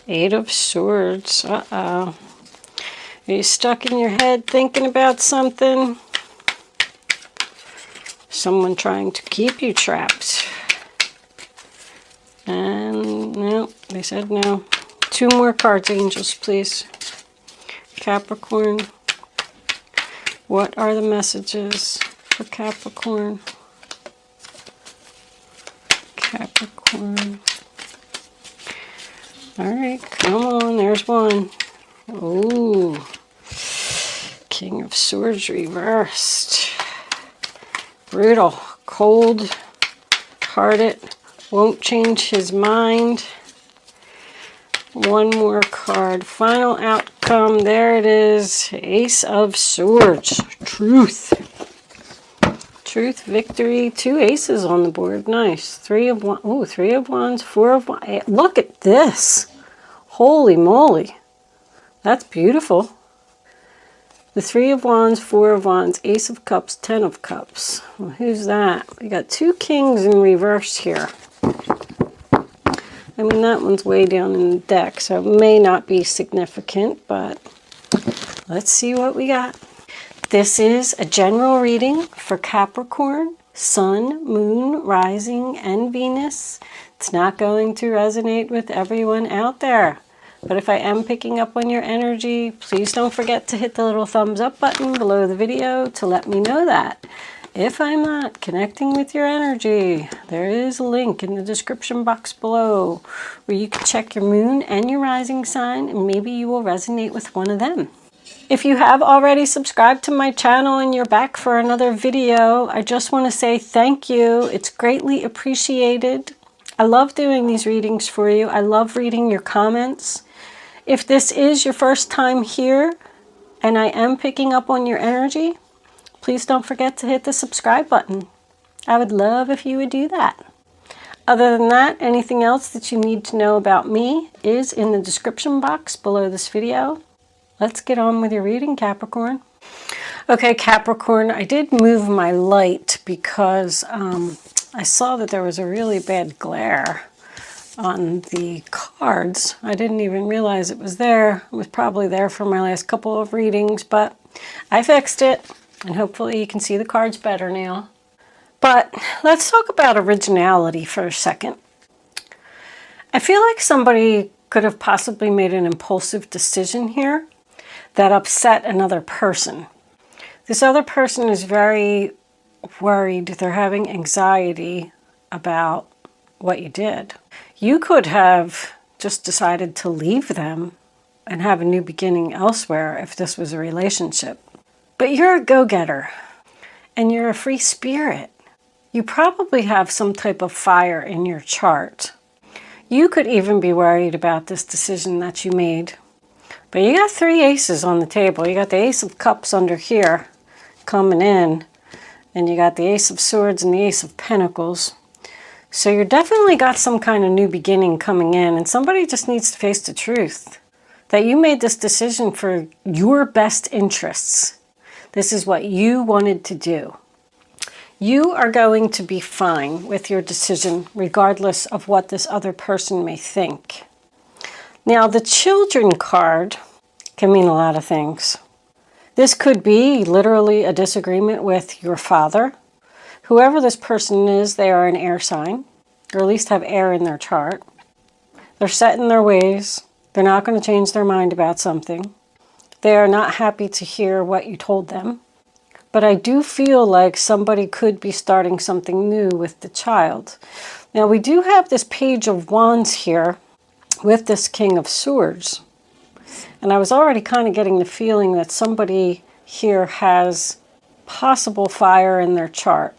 Eight of Swords. Uh-oh. Are you stuck in your head thinking about something? Someone trying to keep you trapped. And no, they said no. Two more cards, angels, please. Capricorn. What are the messages for Capricorn? Capricorn. All right, come on, there's one. Ooh. King of Swords reversed. Brutal, cold-hearted, won't change his mind. One more card. Final outcome. There it is. Ace of Swords. Truth. Truth, victory. Two aces on the board. Nice. Three of Wands. Oh, Three of Wands. Four of Wands. Look at this. Holy moly. That's beautiful. The Three of Wands, Four of Wands, Ace of Cups, Ten of Cups. Well, who's that? We got two kings in reverse here. I mean, that one's way down in the deck, so it may not be significant, but let's see what we got. This is a general reading for Capricorn, Sun, Moon, Rising, and Venus. It's not going to resonate with everyone out there. But if I am picking up on your energy, please don't forget to hit the little thumbs up button below the video to let me know that. If I'm not connecting with your energy, there is a link in the description box below where you can check your moon and your rising sign, and maybe you will resonate with one of them. If you have already subscribed to my channel and you're back for another video, I just want to say thank you. It's greatly appreciated. I love doing these readings for you. I love reading your comments. If this is your first time here and I am picking up on your energy, please don't forget to hit the subscribe button. I would love if you would do that. Other than that, anything else that you need to know about me is in the description box below this video. Let's get on with your reading, Capricorn. Okay, Capricorn, I did move my light because I saw that there was a really bad glare on the cards. I didn't even realize it was there. It was probably there for my last couple of readings, but I fixed it, and hopefully you can see the cards better now. But let's talk about originality for a second. I feel like somebody could have possibly made an impulsive decision here that upset another person. This other person is very worried. They're having anxiety about what you did. You could have just decided to leave them and have a new beginning elsewhere if this was a relationship. But you're a go-getter and you're a free spirit. You probably have some type of fire in your chart. You could even be worried about this decision that you made. But you got three aces on the table. You got the Ace of Cups under here coming in, and you got the Ace of Swords and the Ace of Pentacles. So you're definitely got some kind of new beginning coming in, and somebody just needs to face the truth that you made this decision for your best interests. This is what you wanted to do. You are going to be fine with your decision regardless of what this other person may think. Now, the Children card can mean a lot of things. This could be literally a disagreement with your father. Whoever this person is, they are an air sign, or at least have air in their chart. They're set in their ways. They're not going to change their mind about something. They are not happy to hear what you told them. But I do feel like somebody could be starting something new with the child. Now, we do have this Page of Wands here with this King of Swords. And I was already kind of getting the feeling that somebody here has possible fire in their chart.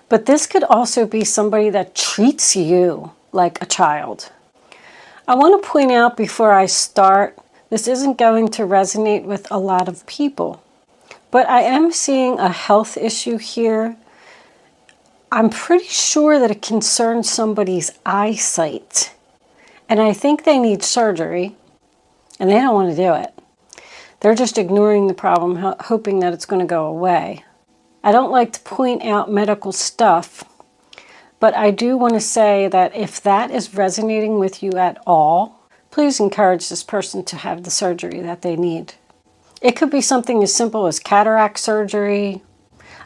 But this could also be somebody that treats you like a child. I want to point out before I start, this isn't going to resonate with a lot of people. But I am seeing a health issue here. I'm pretty sure that it concerns somebody's eyesight. And I think they need surgery, and they don't want to do it. They're just ignoring the problem, hoping that it's going to go away. I don't like to point out medical stuff, but I do want to say that if that is resonating with you at all, please encourage this person to have the surgery that they need. It could be something as simple as cataract surgery.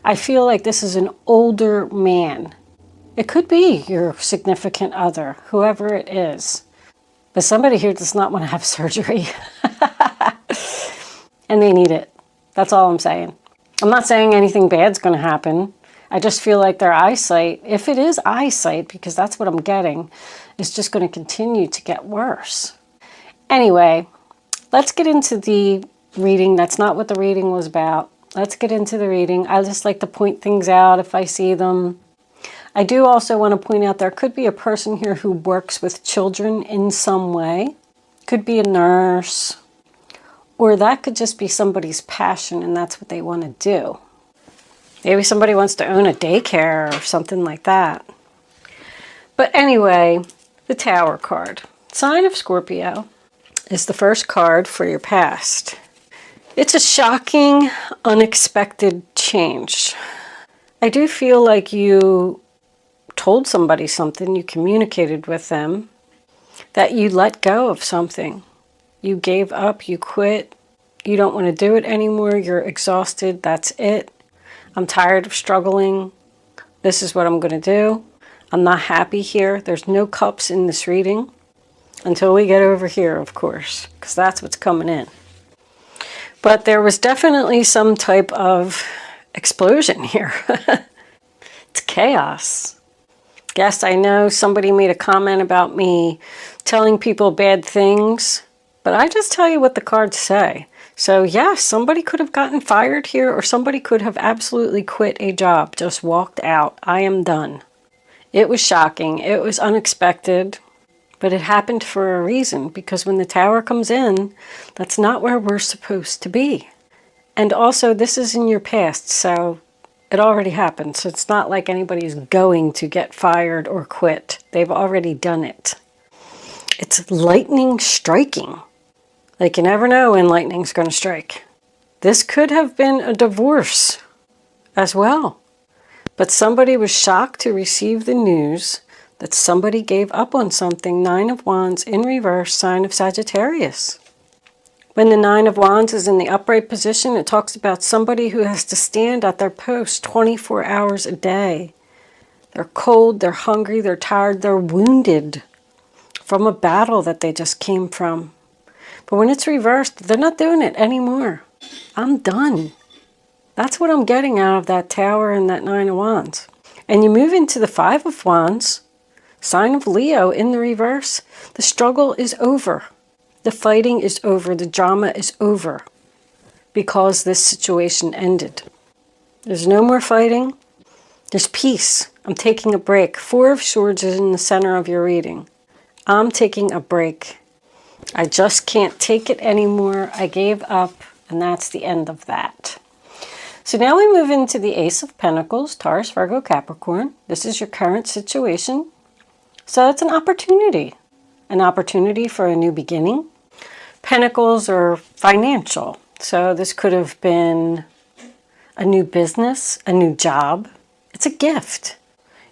I feel like this is an older man. It could be your significant other, whoever it is. But somebody here does not want to have surgery. And they need it. That's all I'm saying. I'm not saying anything bad's going to happen. I just feel like their eyesight, if it is eyesight, because that's what I'm getting, is just going to continue to get worse. Anyway, let's get into the reading. That's not what the reading was about. Let's get into the reading. I just like to point things out if I see them. I do also want to point out there could be a person here who works with children in some way. Could be a nurse. Or that could just be somebody's passion and that's what they want to do. Maybe somebody wants to own a daycare or something like that. But anyway, the Tower card. Sign of Scorpio is the first card for your past. It's a shocking, unexpected change. I do feel like you told somebody something, you communicated with them, that you let go of something. You gave up, you quit, you don't want to do it anymore, you're exhausted, that's it. I'm tired of struggling. This is what I'm going to do. I'm not happy here. There's no cups in this reading until we get over here, of course, because that's what's coming in. But there was definitely some type of explosion here. It's chaos. Yes, I know somebody made a comment about me telling people bad things, but I just tell you what the cards say. So yes, somebody could have gotten fired here or somebody could have absolutely quit a job, just walked out. I am done. It was shocking. It was unexpected, but it happened for a reason because when the Tower comes in, that's not where we're supposed to be. And also this is in your past, so it already happened. So it's not like anybody's going to get fired or quit. They've already done it. It's lightning striking. Like you never know when lightning's going to strike. This could have been a divorce as well. But somebody was shocked to receive the news that somebody gave up on something. 9 of Wands in reverse, sign of Sagittarius. When the 9 of Wands is in the upright position, it talks about somebody who has to stand at their post 24 hours a day. They're cold, they're hungry, they're tired, they're wounded from a battle that they just came from. But when it's reversed, they're not doing it anymore. I'm done. That's what I'm getting out of that Tower and that 9 of Wands. And you move into the 5 of Wands, sign of Leo in the reverse. The struggle is over. The fighting is over. The drama is over because this situation ended. There's no more fighting. There's peace. I'm taking a break. 4 of Swords is in the center of your reading. I'm taking a break. I just can't take it anymore. I gave up, and that's the end of that. So now we move into the Ace of Pentacles, Taurus, Virgo, Capricorn. This is your current situation. So it's an opportunity for a new beginning. Pentacles are financial. So this could have been a new business, a new job. It's a gift.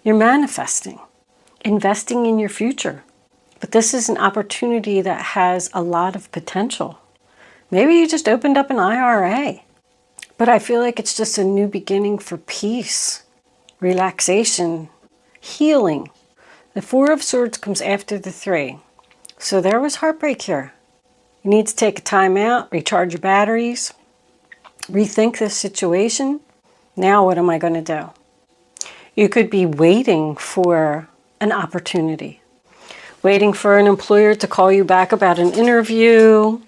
You're manifesting, investing in your future. But this is an opportunity that has a lot of potential. Maybe you just opened up an IRA. But I feel like it's just a new beginning for peace, relaxation, healing. The 4 of Swords comes after the 3. So there was heartbreak here. You need to take a time out, recharge your batteries, rethink this situation. Now what am I going to do? You could be waiting for an opportunity. Waiting for an employer to call you back about an interview.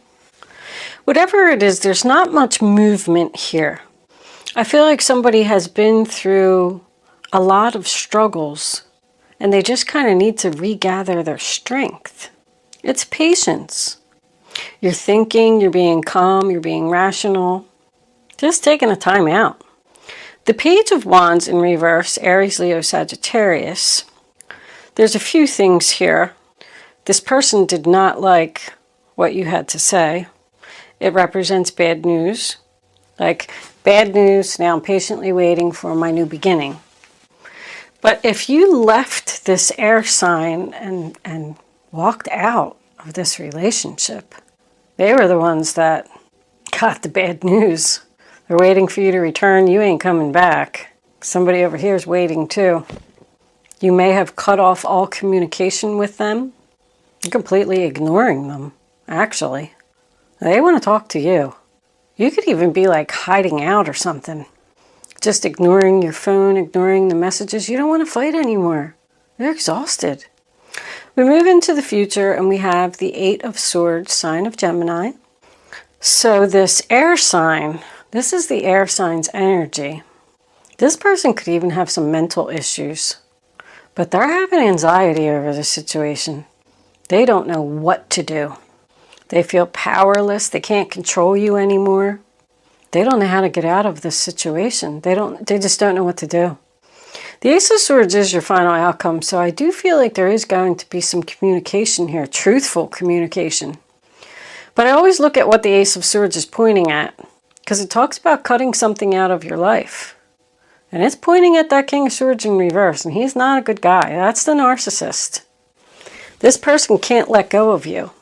Whatever it is, there's not much movement here. I feel like somebody has been through a lot of struggles and they just kind of need to regather their strength. It's patience. You're thinking, you're being calm, you're being rational. Just taking a time out. The Page of Wands in reverse, Aries, Leo, Sagittarius. There's a few things here. This person did not like what you had to say. It represents bad news. Like, bad news, now I'm patiently waiting for my new beginning. But if you left this air sign and walked out of this relationship. They were the ones that got the bad news. They're waiting for you to return. You ain't coming back. Somebody over here is waiting too. You may have cut off all communication with them. You're completely ignoring them, actually. They want to talk to you. You could even be like hiding out or something. Just ignoring your phone, ignoring the messages. You don't want to fight anymore. You're exhausted. We move into the future and we have the Eight of Swords, sign of Gemini. So this air sign, this is the air sign's energy. This person could even have some mental issues, but they're having anxiety over the situation. They don't know what to do. They feel powerless. They can't control you anymore. They don't know how to get out of this situation. They just don't know what to do. The Ace of Swords is your final outcome, so I do feel like there is going to be some communication here, truthful communication. But I always look at what the Ace of Swords is pointing at, because it talks about cutting something out of your life. And it's pointing at that King of Swords in reverse, and he's not a good guy. That's the narcissist. This person can't let go of you.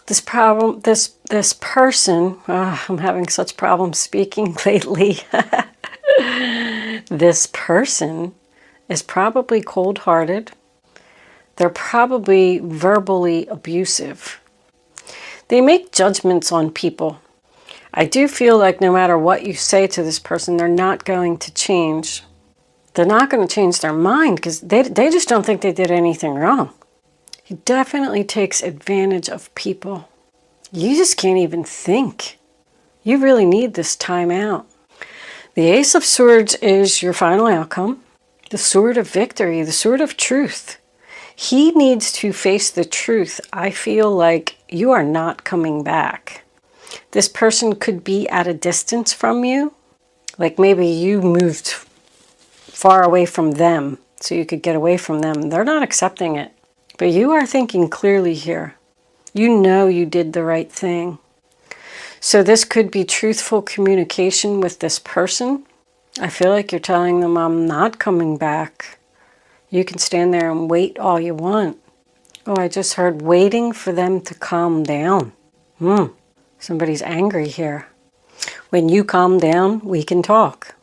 This person, I'm having such problems speaking lately. This person is probably cold-hearted. They're probably verbally abusive. They make judgments on people. I do feel like no matter what you say to this person, they're not going to change. They're not going to change their mind because they just don't think they did anything wrong. He definitely takes advantage of people. You just can't even think. You really need this time out. The Ace of Swords is your final outcome. The Sword of Victory, the Sword of Truth. He needs to face the truth. I feel like you are not coming back. This person could be at a distance from you. Like maybe you moved far away from them so you could get away from them. They're not accepting it. But you are thinking clearly here. You know you did the right thing. So this could be truthful communication with this person. I feel like you're telling them, I'm not coming back. You can stand there and wait all you want. Oh, I just heard waiting for them to calm down. Somebody's angry here. When you calm down, we can talk.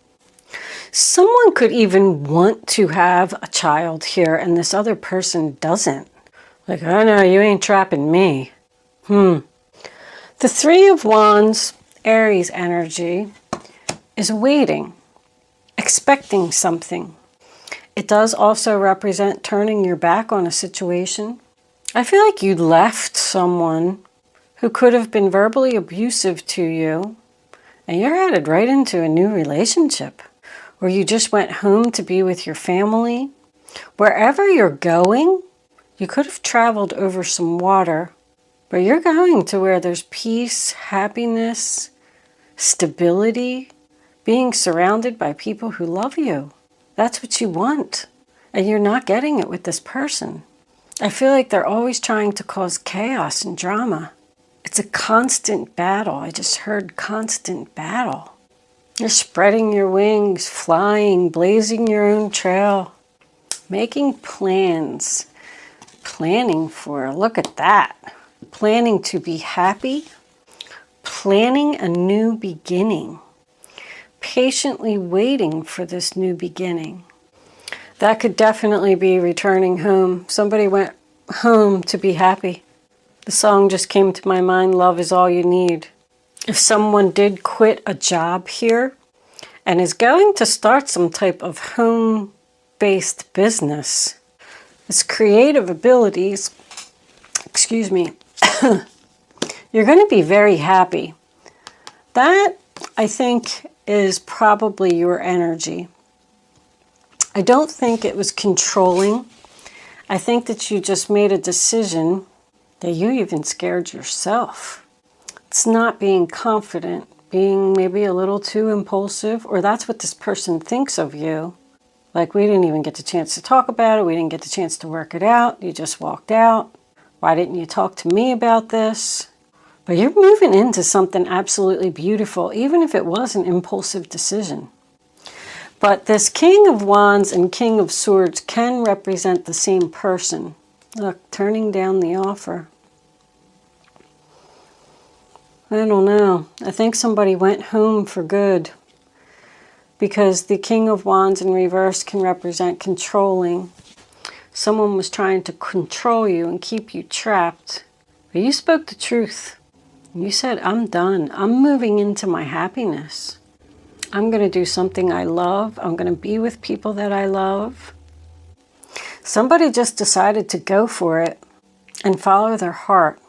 Someone could even want to have a child here and this other person doesn't. Like, oh no, you ain't trapping me. The Three of Wands, Aries energy, is waiting, expecting something. It does also represent turning your back on a situation. I feel like you left someone who could have been verbally abusive to you, and you're headed right into a new relationship, or you just went home to be with your family. Wherever you're going, you could have traveled over some water, but you're going to where there's peace, happiness, stability, being surrounded by people who love you. That's what you want, and you're not getting it with this person. I feel like they're always trying to cause chaos and drama. It's a constant battle. I just heard constant battle. You're spreading your wings, flying, blazing your own trail, making plans, planning for, look at that, planning to be happy, planning a new beginning, patiently waiting for this new beginning. That could definitely be returning home. Somebody went home to be happy. The song just came to my mind, Love is All You Need. If someone did quit a job here and is going to start some type of home-based business, its creative abilities, you're going to be very happy. That, I think, is probably your energy. I don't think it was controlling. I think that you just made a decision that you even scared yourself. It's not being confident, being maybe a little too impulsive, or that's what this person thinks of you. Like, we didn't even get the chance to talk about it. We didn't get the chance to work it out. You just walked out. Why didn't you talk to me about this? But you're moving into something absolutely beautiful, even if it was an impulsive decision. But this King of Wands and King of Swords can represent the same person. Look, turning down the offer. I don't know. I think somebody went home for good. Because the King of Wands in reverse can represent controlling. Someone was trying to control you and keep you trapped. But you spoke the truth. You said, I'm done. I'm moving into my happiness. I'm going to do something I love. I'm going to be with people that I love. Somebody just decided to go for it and follow their heart.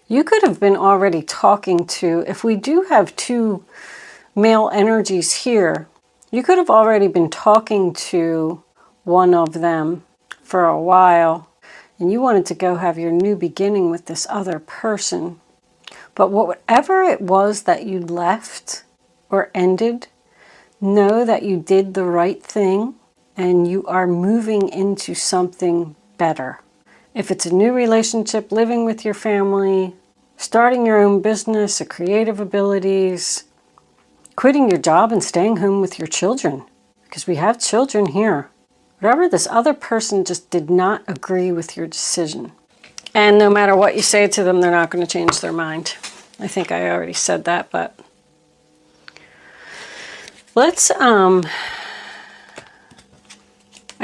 You could have been already talking to, if we do have two male energies here, you could have already been talking to one of them for a while, and you wanted to go have your new beginning with this other person. But whatever it was that you left or ended, know that you did the right thing and you are moving into something better. If it's a new relationship, living with your family, starting your own business, or creative abilities, quitting your job and staying home with your children, because we have children here. Whatever, this other person just did not agree with your decision. And no matter what you say to them, they're not going to change their mind. I think I already said that, but let's, I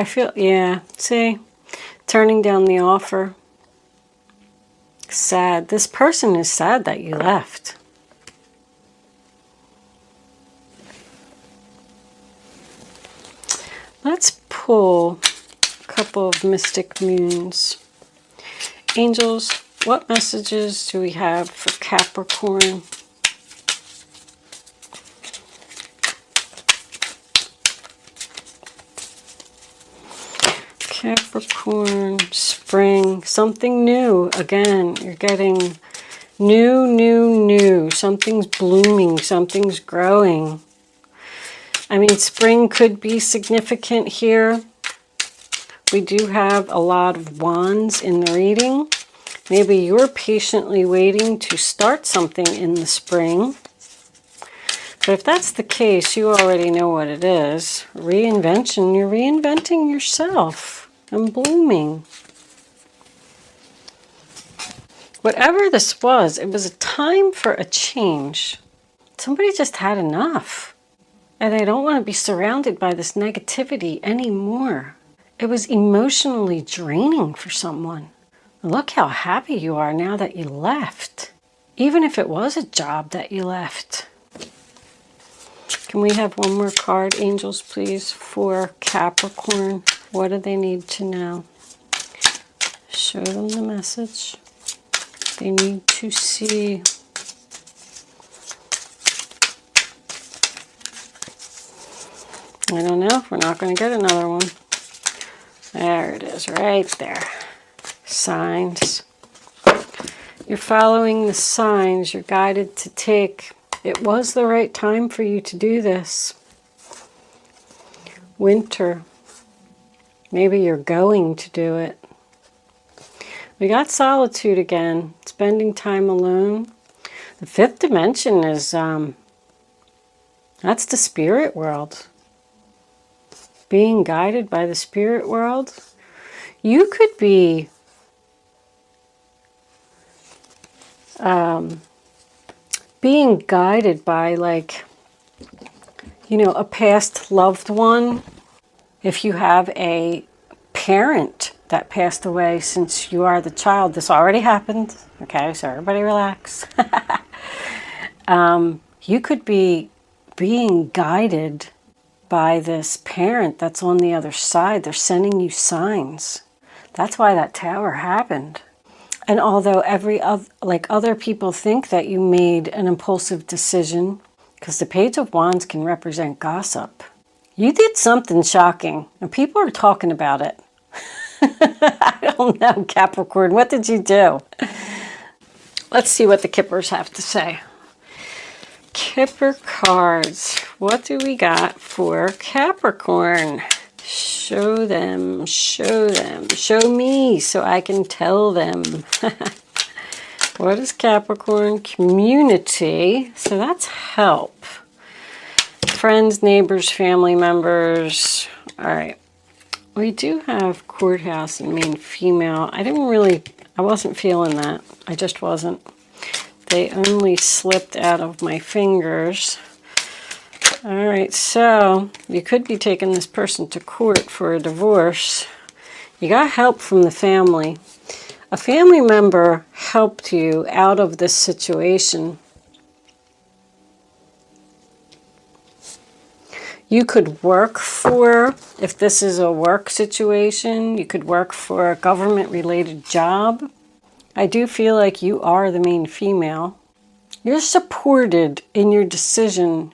feel, yeah, see, turning down the offer. Sad. This person is sad that you left. Let's pull a couple of mystic moons. Angels, what messages do we have for Capricorn? Capricorn, spring, something new. Again, you're getting new. Something's blooming, something's growing. I mean, spring could be significant here. We do have a lot of wands in the reading. Maybe you're patiently waiting to start something in the spring. But if that's the case, you already know what it is. Reinvention. You're reinventing yourself and blooming. Whatever this was, it was a time for a change. Somebody just had enough. And they don't want to be surrounded by this negativity anymore. It was emotionally draining for someone. Look how happy you are now that you left. Even if it was a job that you left. Can we have one more card, angels, please, for Capricorn? What do they need to know? Show them the message. They need to see. I don't know. We're not going to get another one. There it is, right there. Signs. You're following the signs. You're guided to take. It was the right time for you to do this. Winter. Maybe you're going to do it. We got solitude again. Spending time alone. The fifth dimension is, that's the spirit world. Being guided by the spirit world. You could be being guided by, like, you know, a past loved one. If you have a parent that passed away since you are the child, this already happened. Okay, so everybody relax. You could be being guided by this parent that's on the other side. They're sending you signs. That's why that tower happened. And although other people think that you made an impulsive decision, because the Page of Wands can represent gossip, you did something shocking, and people are talking about it. I don't know, Capricorn, what did you do? Let's see what the Kippers have to say. Kipper cards. What do we got for Capricorn? Show them, show them, show me so I can tell them. What is Capricorn? Community. So that's help. Friends, neighbors, family members. All right. We do have courthouse and main female. I wasn't feeling that. I just wasn't. They only slipped out of my fingers. All right, so you could be taking this person to court for a divorce. You got help from the family. A family member helped you out of this situation. You could work for, if this is a work situation, you could work for a government-related job. I do feel like you are the main female. You're supported in your decision.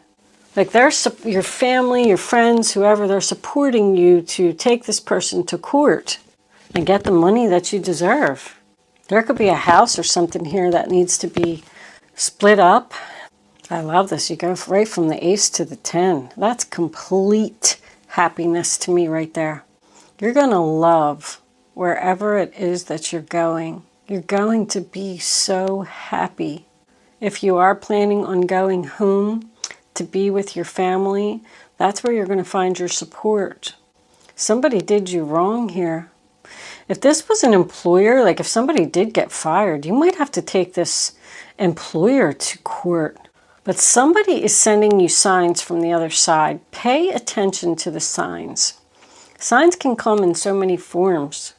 Like your family, your friends, whoever, they're supporting you to take this person to court and get the money that you deserve. There could be a house or something here that needs to be split up. I love this. You go right from the ace to the 10. That's complete happiness to me right there. You're going to love wherever it is that you're going. You're going to be so happy. If you are planning on going home to be with your family, that's where you're going to find your support. Somebody did you wrong here. If this was an employer, like if somebody did get fired, you might have to take this employer to court. But somebody is sending you signs from the other side. Pay attention to the signs. Signs can come in so many forms.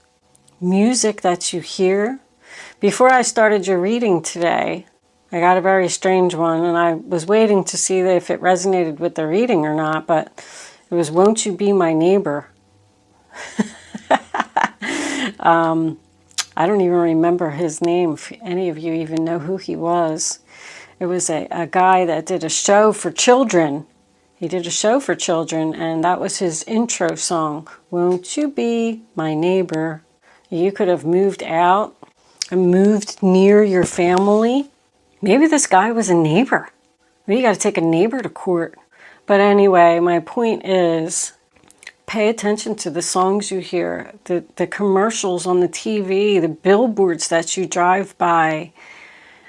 Music that you hear. Before I started your reading today, I got a very strange one, and I was waiting to see if it resonated with the reading or not, but it was, "Won't you be my neighbor?" I don't even remember his name, if any of you even know who he was. It was a guy that did a show for children. He did a show for children, and that was his intro song, "Won't you be my neighbor?" You could have moved out and moved near your family. Maybe this guy was a neighbor. Maybe you got to take a neighbor to court. But anyway, my point is, pay attention to the songs you hear, the commercials on the TV, the billboards that you drive by,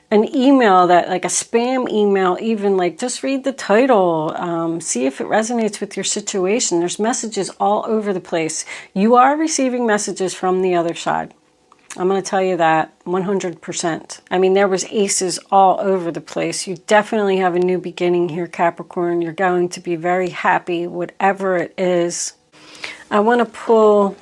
an email that, like a spam email even, like just read the title, see if it resonates with your situation. There's messages all over the place. You are receiving messages from the other side. I'm going to tell you that 100%. I mean, there was aces all over the place. You definitely have a new beginning here, Capricorn. You're going to be very happy, whatever it is. I want to pull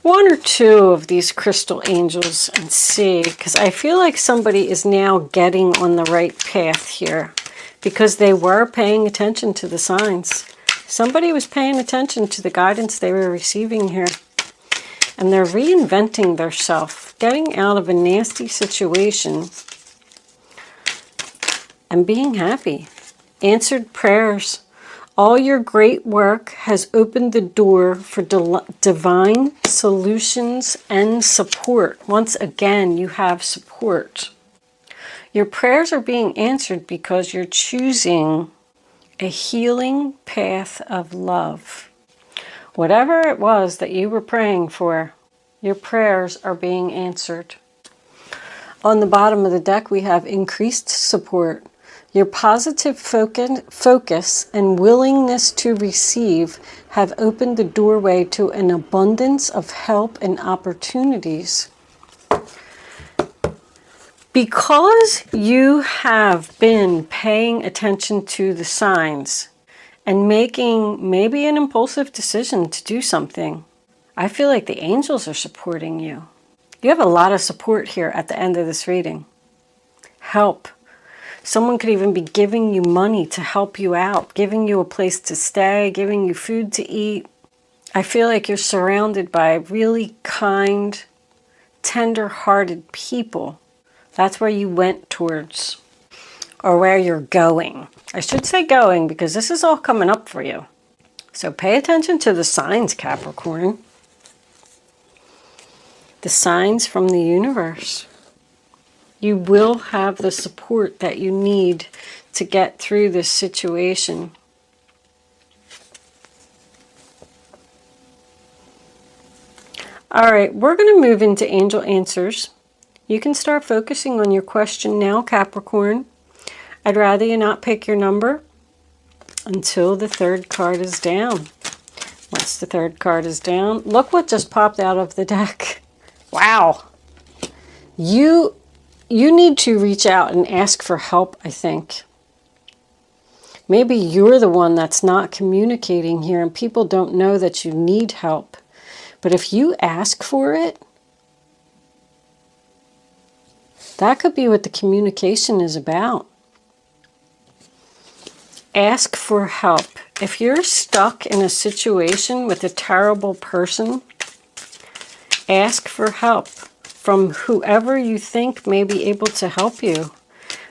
one or two of these crystal angels and see, because I feel like somebody is now getting on the right path here, because they were paying attention to the signs. Somebody was paying attention to the guidance they were receiving here. And they're reinventing themselves, getting out of a nasty situation and being happy. Answered prayers. All your great work has opened the door for divine solutions and support. Once again, you have support. Your prayers are being answered because you're choosing a healing path of love. Whatever it was that you were praying for, your prayers are being answered. On the bottom of the deck, we have increased support. Your positive focus and willingness to receive have opened the doorway to an abundance of help and opportunities. Because you have been paying attention to the signs and making maybe an impulsive decision to do something, I feel like the angels are supporting you. You have a lot of support here at the end of this reading. Help. Someone could even be giving you money to help you out, giving you a place to stay, giving you food to eat. I feel like you're surrounded by really kind, tender-hearted people. That's where you went towards, or where you're going. I should say going, because this is all coming up for you. So pay attention to the signs, Capricorn. The signs from the universe. You will have the support that you need to get through this situation. All right, we're going to move into angel answers. You can start focusing on your question now, Capricorn. I'd rather you not pick your number until the third card is down. Once the third card is down, look what just popped out of the deck. Wow. You you need to reach out and ask for help, I think. Maybe you're the one that's not communicating here and people don't know that you need help. But if you ask for it, that could be what the communication is about. Ask for help. If you're stuck in a situation with a terrible person, ask for help from whoever you think may be able to help you,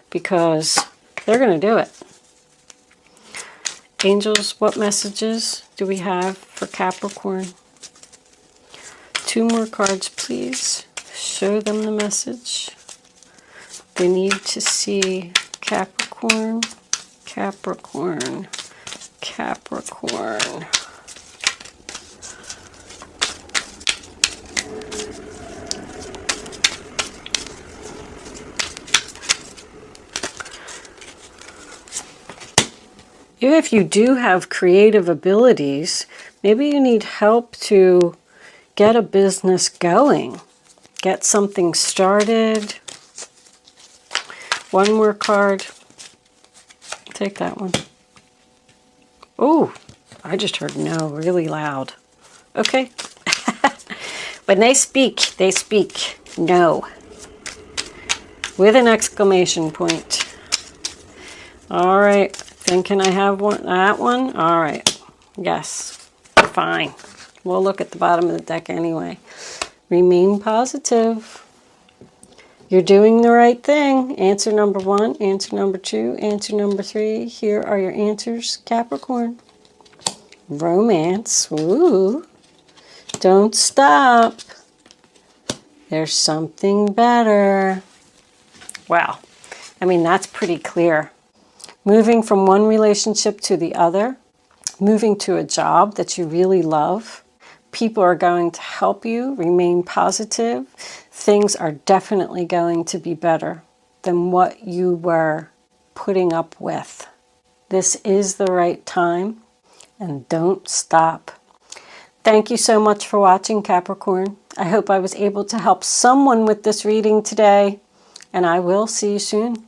because they're going to do it. Angels, what messages do we have for Capricorn? 2 more cards, please. Show them the message. They need to see Capricorn, Capricorn, Capricorn. If you do have creative abilities, maybe you need help to get a business going, get something started. 1 more card. Take that one. Oh, I just heard no really loud. Okay. When they speak no. With an exclamation point. All right. Then can I have that one? All right. Yes. Fine. We'll look at the bottom of the deck anyway. Remain positive. You're doing the right thing. Answer number 1, answer number 2, answer number 3. Here are your answers, Capricorn. Romance. Ooh. Don't stop. There's something better. Wow. I mean, that's pretty clear. Moving from one relationship to the other. Moving to a job that you really love. People are going to help you. Remain positive. Things are definitely going to be better than what you were putting up with. This is the right time, and don't stop. Thank you so much for watching, Capricorn. I hope I was able to help someone with this reading today, and I will see you soon.